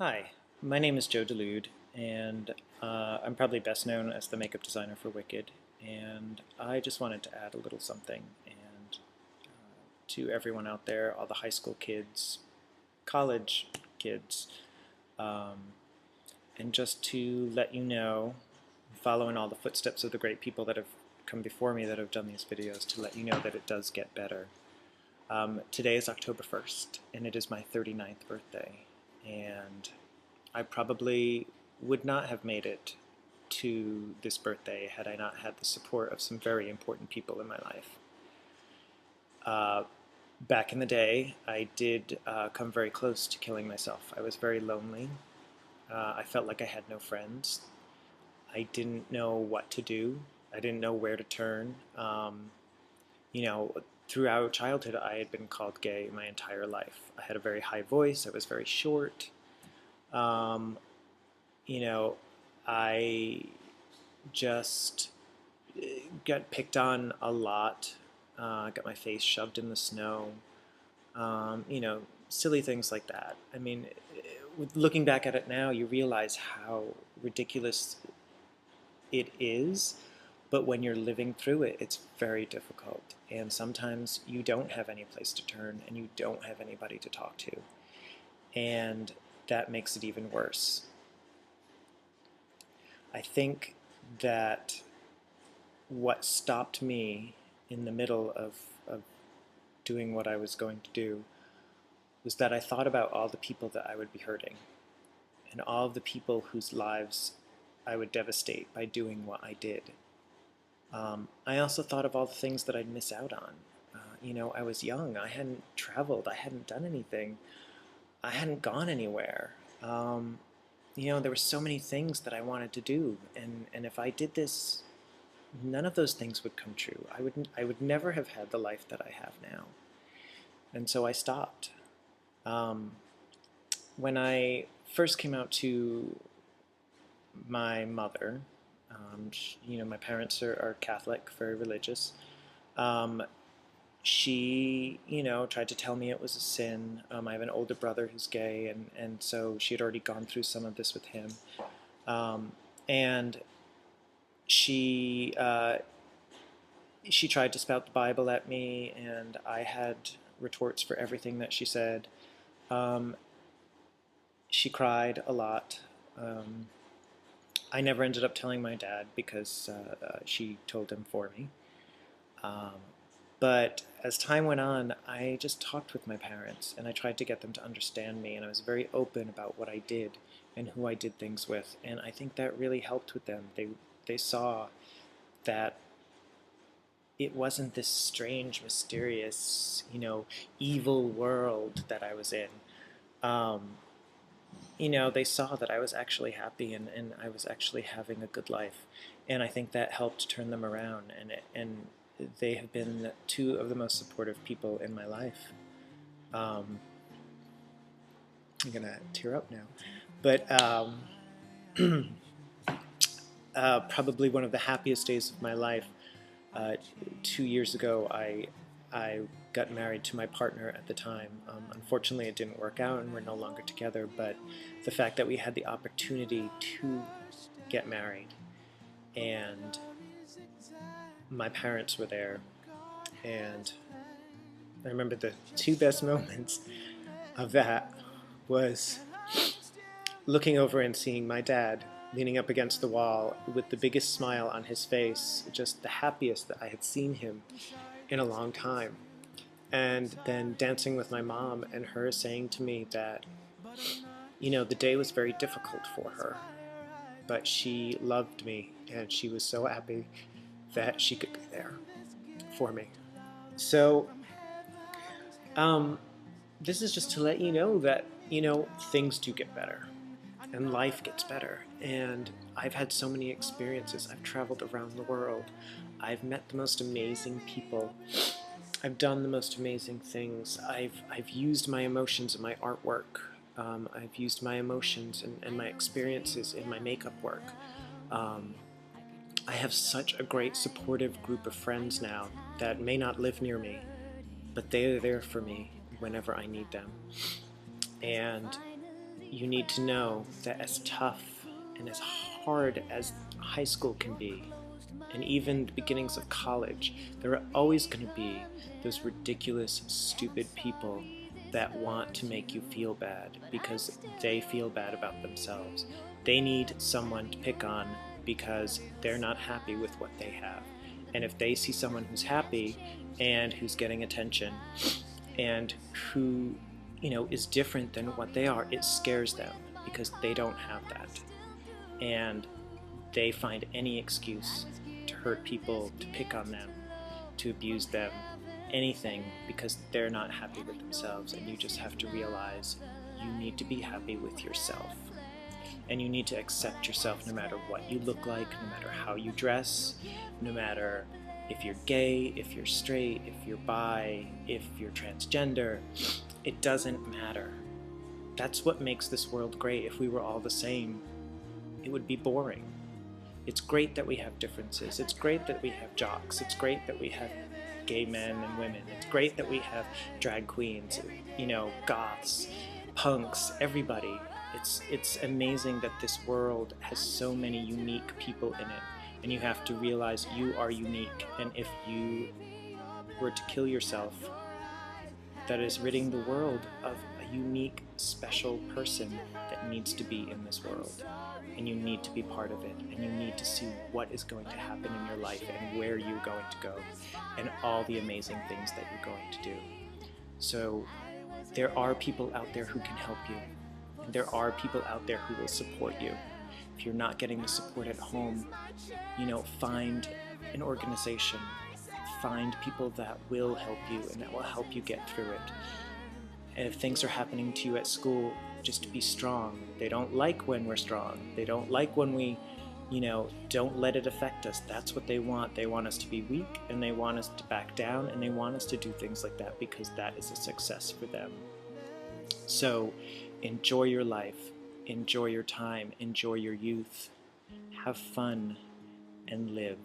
Hi, my name is Joe Dulude, and I'm probably best known as the makeup designer for Wicked, and I just wanted to add a little something and to everyone out there, all the high school kids, college kids, um, and just to let you know, following all the footsteps of the great people that have come before me that have done these videos, to let you know that it does get better. Today is October 1st, and it is my 39th birthday, and I probably would not have made it to this birthday had I not had the support of some very important people in my life. Uh, Back in the day, I did come very close to killing myself. I was very lonely. I felt like I had no friends. I didn't know what to do. I didn't know where to turn. You know, throughout childhood, I had been called gay my entire life. I had a very high voice. I was very short. Um, you know, I just got picked on a lot. Got my face shoved in the snow. You know, silly things like that. I mean, looking back at it now, you realize how ridiculous it is, but when you're living through it, it's very difficult. And sometimes you don't have any place to turn and you don't have anybody to talk to. And that makes it even worse. I think that what stopped me in the middle of doing what I was going to do was that I thought about all the people that I would be hurting and all of the people whose lives I would devastate by doing what I did. I also thought of all the things that I'd miss out on. You know, I was young. I hadn't traveled. I hadn't done anything. I hadn't gone anywhere. You know, there were so many things that I wanted to do, and if I did this, none of those things would come true. I would never have had the life that I have now. And so I stopped. Um, when I first came out to my mother, you know, my parents are Catholic, very religious. Um, she, you know, tried to tell me it was a sin. I have an older brother who's gay, and so she had already gone through some of this with him. And she she tried to spout the Bible at me, and I had retorts for everything that she said. Um, she cried a lot. I never ended up telling my dad because she told him for me. Um, but as time went on, I just talked with my parents and I tried to get them to understand me, and I was very open about what I did and who I did things with, and I think that really helped with them. They saw that it wasn't this strange, mysterious, you know, evil world that I was in. Um, you know, they saw that I was actually happy and I was actually having a good life. And I think that helped turn them around. And they have been two of the most supportive people in my life. I'm going to tear up now. But probably one of the happiest days of my life. 2 years ago, I got married to my partner at the time. Unfortunately, it didn't work out, and we're no longer together. But the fact that we had the opportunity to get married, and my parents were there, and I remember the two best moments of that was looking over and seeing my dad leaning up against the wall with the biggest smile on his face, just the happiest that I had seen him in a long time. And then dancing with my mom and her saying to me that, you know, the day was very difficult for her, but she loved me and she was so happy that she could be there for me. So, this is just to let you know that, you know, things do get better and life gets better. And I've had so many experiences. I've traveled around the world. I've met the most amazing people. I've done the most amazing things. I've used my emotions in my artwork. I've used my emotions and my experiences in my makeup work. I have such a great supportive group of friends now that may not live near me, but they are there for me whenever I need them. And you need to know that as tough and as hard as high school can be, and even the beginnings of college, there are always going to be those ridiculous, stupid people that want to make you feel bad because they feel bad about themselves. They need someone to pick on because they're not happy with what they have. And if they see someone who's happy and who's getting attention and who, is different than what they are, it scares them because they don't have that. And they find any excuse to hurt people, to pick on them, to abuse them, anything, because they're not happy with themselves. And you just have to realize you need to be happy with yourself. And you need to accept yourself no matter what you look like, no matter how you dress, no matter if you're gay, if you're straight, if you're bi, if you're transgender. It doesn't matter. That's what makes this world great. If we were all the same, it would be boring. It's great that we have differences. It's great that we have jocks. It's great that we have gay men and women. It's great that we have drag queens, goths, punks, everybody. It's amazing that this world has so many unique people in it, and you have to realize you are unique. And if you were to kill yourself, that is ridding the world of a unique, special person that needs to be in this world. And you need to be part of it, and you need to see what is going to happen in your life and where you're going to go and all the amazing things that you're going to do. So there are people out there who can help you, and there are people out there who will support you. If you're not getting the support at home, find an organization, find people that will help you and that will help you get through it. And if things are happening to you at school, just be strong. They don't like when we're strong. They don't like when we, don't let it affect us. That's what they want. They want us to be weak, and they want us to back down, and they want us to do things like that because that is a success for them. So enjoy your life, enjoy your time, enjoy your youth, have fun, and live.